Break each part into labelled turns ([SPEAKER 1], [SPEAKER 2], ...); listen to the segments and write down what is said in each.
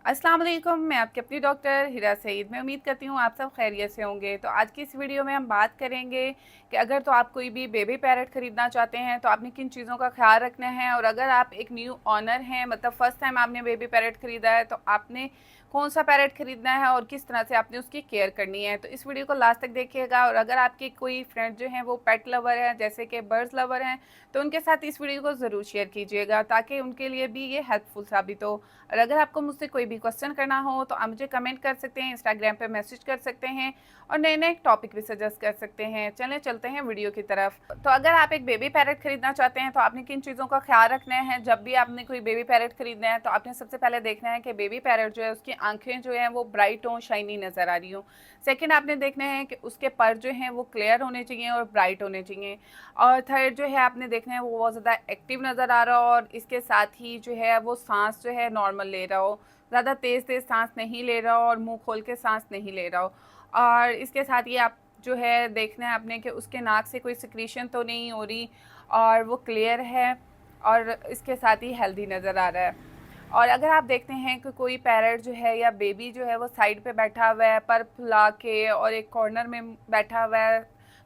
[SPEAKER 1] अस्सलाम वालेकुम, मैं आपकी अपनी डॉक्टर हिरा सईद। मैं उम्मीद करती हूँ आप सब खैरियत से होंगे। तो आज की इस वीडियो में हम बात करेंगे कि अगर तो आप कोई भी बेबी पैरट ख़रीदना चाहते हैं तो आपने किन चीज़ों का ख्याल रखना है, और अगर आप एक न्यू ऑनर हैं, मतलब फ़र्स्ट टाइम आपने बेबी पैरट ख़रीदा है, तो आपने कौन सा पैरट ख़रीदना है और किस तरह से आपने उसकी केयर करनी है। तो इस वीडियो को लास्ट तक देखिएगा। और अगर आपके कोई फ्रेंड जो हैं वो पेट लवर हैं, जैसे कि बर्ड्स लवर हैं, तो उनके साथ इस वीडियो को ज़रूर शेयर कीजिएगा ताकि उनके लिए भी ये हेल्पफुल साबित हो। और अगर आपको मुझसे कोई भी क्वेश्चन करना हो तो आप मुझे कमेंट कर सकते हैं, इंस्टाग्राम पे मैसेज कर सकते हैं और नए नए टॉपिक भी सजेस्ट कर सकते हैं। चलें चलते हैं वीडियो की तरफ। तो अगर आप एक बेबी पैरट खरीदना चाहते हैं तो आपने किन चीज़ों का ख्याल रखना है। जब भी आपने कोई बेबी पैरट खरीदना है तो आपने सबसे पहले देखना है कि बेबी पैरट जो है उसकी आंखें जो हैं वो ब्राइट हों, शाइनी नज़र आ रही हों। सेकेंड, आपने देखना है कि उसके पर जो हैं वो क्लियर होने चाहिए और ब्राइट होने चाहिए। और थर्ड जो है आपने देखना है वो बहुत ज़्यादा एक्टिव नज़र आ रहा हो, और इसके साथ ही जो है वो सांस जो है नॉर्मल ले रहा हो, ज़्यादा तेज़ तेज़ सांस नहीं ले रहा हो और मुंह खोल के सांस नहीं ले रहा हो। और इसके साथ ही आप जो है देखना है आपने कि उसके नाक से कोई सिक्रीशन तो नहीं हो रही और वो क्लियर है, और इसके साथ ही हेल्दी नज़र आ रहा है। और अगर आप देखते हैं कि कोई पैरट जो है या बेबी जो है वो साइड पे बैठा हुआ है, पर फुला के, और एक कॉर्नर में बैठा हुआ है,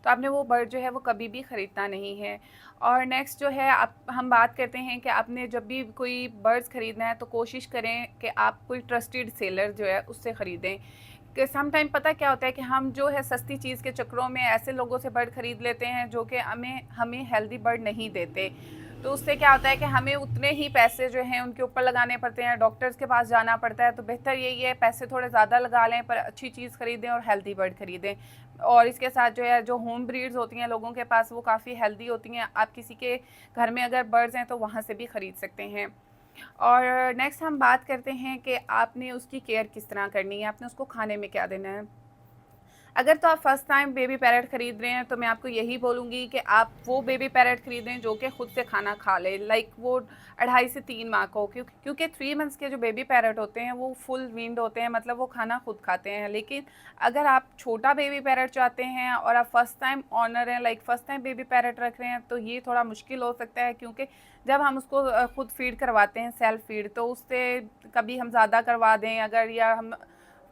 [SPEAKER 1] तो आपने वो बर्ड जो है वो कभी भी ख़रीदना नहीं है। और नेक्स्ट जो है आप हम बात करते हैं कि आपने जब भी कोई बर्ड्स ख़रीदना है तो कोशिश करें कि आप कोई ट्रस्टेड सेलर जो है उससे ख़रीदें। कि सम टाइम पता क्या होता है कि हम जो है सस्ती चीज़ के चक्करों में ऐसे लोगों से बर्ड ख़रीद लेते हैं जो कि हमें हमें हेल्दी बर्ड नहीं देते। तो उससे क्या होता है कि हमें उतने ही पैसे जो हैं उनके ऊपर लगाने पड़ते हैं, डॉक्टर्स के पास जाना पड़ता है। तो बेहतर यही है पैसे थोड़े ज़्यादा लगा लें पर अच्छी चीज़ ख़रीदें और हेल्दी बर्ड ख़रीदें। और इसके साथ जो है जो होम ब्रीड्स होती हैं लोगों के पास, वो काफ़ी हेल्दी होती हैं। आप किसी के घर में अगर बर्ड्स हैं तो वहाँ से भी ख़रीद सकते हैं। और नेक्स्ट हम बात करते हैं कि आपने उसकी केयर किस तरह करनी है, आपने उसको खाने में क्या देना है। अगर तो आप फर्स्ट टाइम बेबी पैरट ख़रीद रहे हैं तो मैं आपको यही बोलूँगी कि आप वो बेबी पैरट ख़रीदें जो कि खुद से खाना खा ले, लाइक वो 2.5 से 3 माह का हो। क्योंकि 3 मंथ्स के जो बेबी पैरट होते हैं वो फुल वीन्ड होते हैं, मतलब वो खाना खुद खाते हैं। लेकिन अगर आप छोटा बेबी पैरट चाहते हैं और आप फर्स्ट टाइम ऑनर हैं, like first time baby parrot रख रहे हैं, तो ये थोड़ा मुश्किल हो सकता है। क्योंकि जब हम उसको खुद फीड करवाते हैं, सेल्फ फीड, तो उससे कभी हम ज़्यादा करवा दें अगर, या हम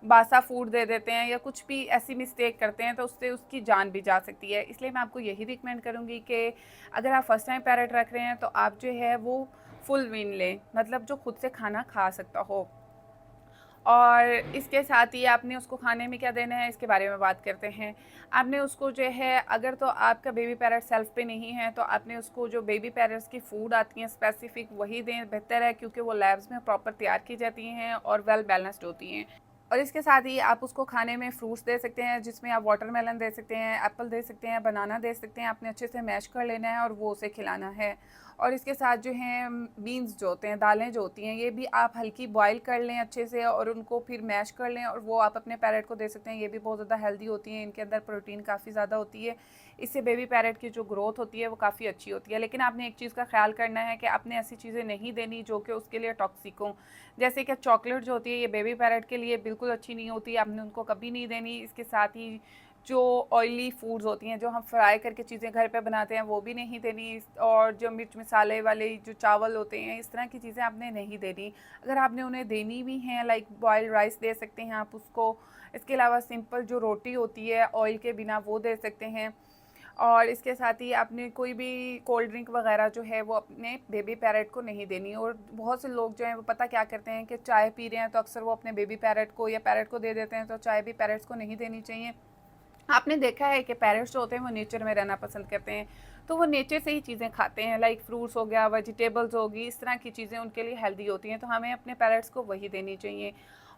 [SPEAKER 1] बासा फूड दे देते हैं या कुछ भी ऐसी मिस्टेक करते हैं तो उससे उसकी जान भी जा सकती है। इसलिए मैं आपको यही रिकमेंड करूँगी कि अगर आप फर्स्ट टाइम पैरट रख रहे हैं तो आप जो है वो फुल वीन लें, मतलब जो खुद से खाना खा सकता हो। और इसके साथ ही आपने उसको खाने में क्या देना है इसके बारे में बात करते हैं। आपने उसको जो है, अगर तो आपका बेबी पैरट सेल्फ पे नहीं है तो आपने उसको जो बेबी पैरट्स की फ़ूड आती हैं स्पेसिफ़िक वही दें, बेहतर है। क्योंकि वो लैब्स में प्रॉपर तैयार की जाती हैं और वेल बैलेंस्ड होती हैं। और इसके साथ ही आप उसको खाने में फ्रूट्स दे सकते हैं, जिसमें आप वाटरमेलन दे सकते हैं, एप्पल दे सकते हैं, बनाना दे सकते हैं। आपने अच्छे से मैश कर लेना है और वो उसे खिलाना है। और इसके साथ जो हैं बीन्स जो होते हैं, दालें जो होती हैं, ये भी आप हल्की बॉईल कर लें अच्छे से और उनको फिर मैश कर लें और वो आप अपने पैरट को दे सकते हैं। ये भी बहुत ज़्यादा हेल्दी होती हैं, इनके अंदर प्रोटीन काफ़ी ज़्यादा होती है। इससे बेबी पैरट की जो ग्रोथ होती है वो काफ़ी अच्छी होती है। लेकिन आपने एक चीज़ का ख्याल करना है कि आपने ऐसी चीज़ें नहीं देनी जो कि उसके लिए टॉक्सिक हों। जैसे कि चॉकलेट जो होती है, ये बेबी पैरट के लिए बिल्कुल अच्छी नहीं होती, आपने उनको कभी नहीं देनी। इसके साथ ही जो ऑयली फूड्स होती हैं, जो हम फ्राई करके चीज़ें घर पे बनाते हैं, वो भी नहीं देनी। और जो मिर्च मसाले वाले जो चावल होते हैं, इस तरह की चीज़ें आपने नहीं देनी। अगर आपने उन्हें देनी भी हैं, लाइक बॉइल्ड राइस दे सकते हैं आप उसको। इसके अलावा सिंपल जो रोटी होती है ऑयल के बिना, वो दे सकते हैं। और इसके साथ ही आपने कोई भी कोल्ड ड्रिंक वगैरह जो है वो अपने बेबी पैरट को नहीं देनी। और बहुत से लोग जो हैं वो पता क्या करते हैं कि चाय पी रहे हैं तो अक्सर वो अपने बेबी पैरट को या पैरट को दे देते हैं। तो चाय भी पैरट्स को नहीं देनी चाहिए। आपने देखा है कि पैरट्स जो होते हैं वो नेचर में रहना पसंद करते हैं, तो वो नेचर से ही चीज़ें खाते हैं, लाइक फ्रूट्स हो गया, वेजिटेबल्स होगी, इस तरह की चीज़ें उनके लिए हेल्दी होती हैं। तो हमें अपने पैरट्स को वही देनी चाहिए।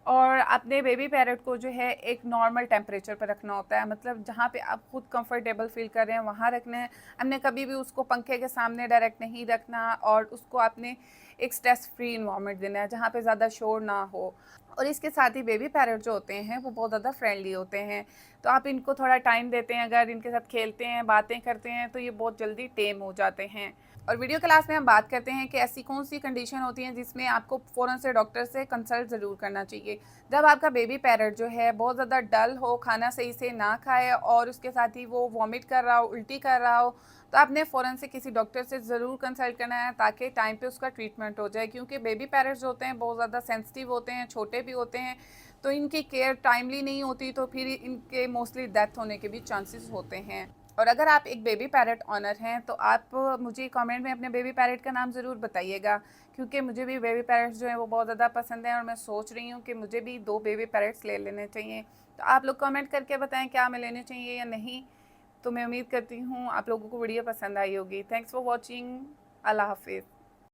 [SPEAKER 1] और अपने बेबी पैरट को जो है एक नॉर्मल टेम्परेचर पर रखना होता है, मतलब जहाँ पे आप खुद कंफर्टेबल फील कर रहे हैं वहाँ रखना है। हमने कभी भी उसको पंखे के सामने डायरेक्ट नहीं रखना, और उसको आपने एक स्ट्रेस फ्री इन्वायरमेंट देना है जहाँ पे ज़्यादा शोर ना हो। और इसके साथ ही बेबी पैरट जो होते हैं वो बहुत ज़्यादा फ्रेंडली होते हैं। तो आप इनको थोड़ा टाइम देते हैं, अगर इनके साथ खेलते हैं, बातें करते हैं, तो ये बहुत जल्दी टेम हो जाते हैं। और वीडियो क्लास में हम बात करते हैं कि ऐसी कौन सी कंडीशन होती हैं जिसमें आपको फ़ौरन से डॉक्टर से कंसल्ट ज़रूर करना चाहिए। जब आपका बेबी पैरट जो है बहुत ज़्यादा डल हो, खाना सही से ना खाए और उसके साथ ही वो वॉमिट कर रहा हो, उल्टी कर रहा हो, तो आपने फ़ौरन से किसी डॉक्टर से ज़रूर कंसल्ट करना है ताकि टाइम पे उसका ट्रीटमेंट हो जाए। क्योंकि बेबी पैरट्स जो होते हैं बहुत ज़्यादा सेंसिटिव होते हैं, छोटे भी होते हैं, तो इनकी केयर टाइमली नहीं होती तो फिर इनके मोस्टली डेथ होने के भी चांसेस होते हैं। और अगर आप एक बेबी पैरट ऑनर हैं तो आप मुझे कमेंट में अपने बेबी पैरट का नाम ज़रूर बताइएगा, क्योंकि मुझे भी बेबी पैरट्स जो हैं वो बहुत ज़्यादा पसंद हैं और मैं सोच रही हूँ कि मुझे भी 2 बेबी पैरट्स ले लेने चाहिए। तो आप लोग कमेंट करके बताएं क्या हमें लेने चाहिए या नहीं। तो मैं उम्मीद करती हूँ आप लोगों को वीडियो पसंद आई होगी। Thanks for watching. अल्लाह हाफिज़।